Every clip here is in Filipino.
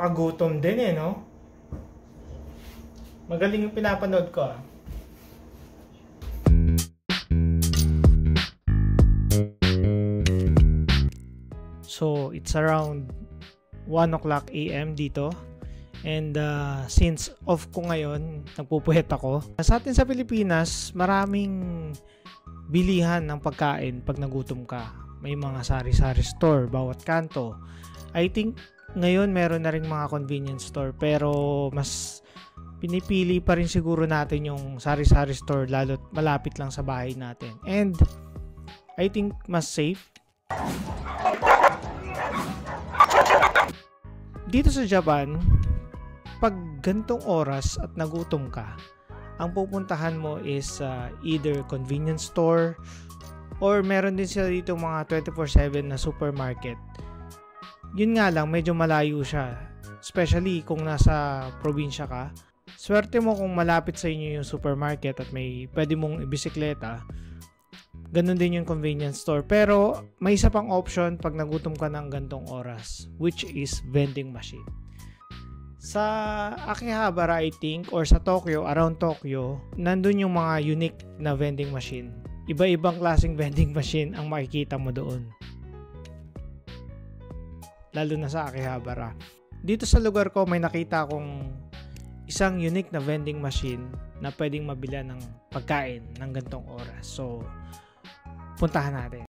Nakakagutom din eh, no? Magaling yung pinapanood ko ah. So, it's around 1 o'clock AM dito. And since off ko ngayon, nagpupuyat ako. Sa atin sa Pilipinas, maraming bilihan ng pagkain pag nagutom ka. May mga sari-sari store bawat kanto. I think ngayon meron na ring mga convenience store, pero mas pinipili pa rin siguro natin yung sari-sari store lalo't malapit lang sa bahay natin. And I think mas safe. Dito sa Japan, pag gantong oras at nagutom ka, ang pupuntahan mo is either convenience store or meron din sila dito mga 24/7 na supermarket. Yun nga lang, medyo malayo siya, especially kung nasa probinsya ka. Swerte mo kung malapit sa inyo yung supermarket at may pwede mong ibisikleta. Ganun din yung convenience store. Pero may isa pang option pag nagutom ka ng gantong oras, which is vending machine. Sa Akihabara, I think, or sa Tokyo, around Tokyo, nandun yung mga unique na vending machine. Iba-ibang klaseng vending machine ang makikita mo doon. Lalo na sa Akihabara. Dito sa lugar ko, may nakita akong isang unique na vending machine na pwedeng mabila ng pagkain ng gantong oras. So, puntahan natin.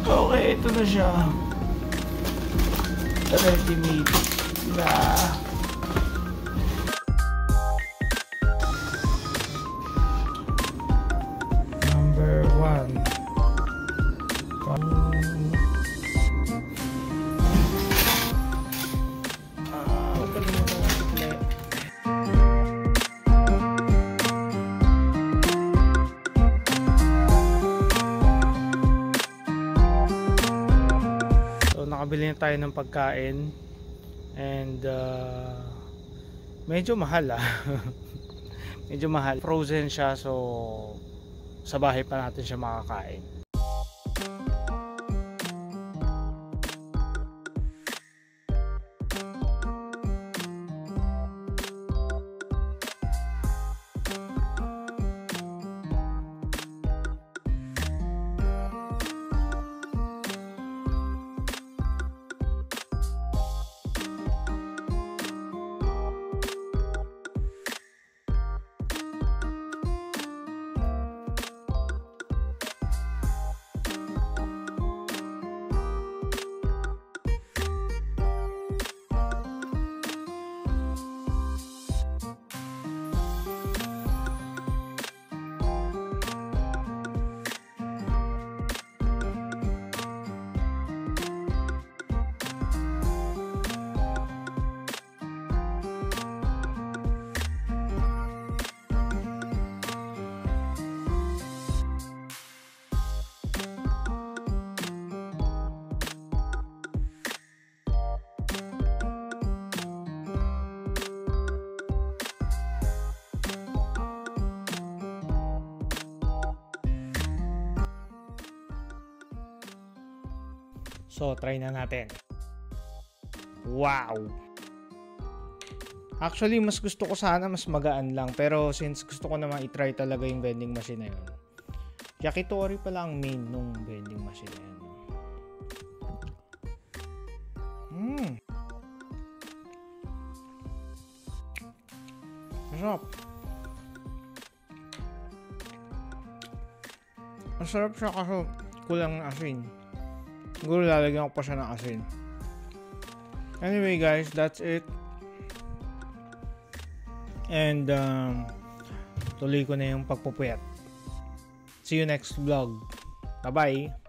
Okay, ito na siya. Ready made na. Number 1. Nakabili na tayo ng pagkain and medyo mahal medyo mahal, frozen siya, so sa bahay pa natin siya makakain. So, try na natin. Wow! Actually, mas gusto ko sana mas magaan lang. Pero since gusto ko naman i-try talaga yung vending machine na yun. Yakitori pala ang main nung vending machine na yun. Masarap. Masarap siya kasi kulang ng asin. Siguro lalagyan ko pa siya ng asin. Anyway guys, that's it. And tuloy ko na yung pagpupuyat. See you next vlog. Bye-bye.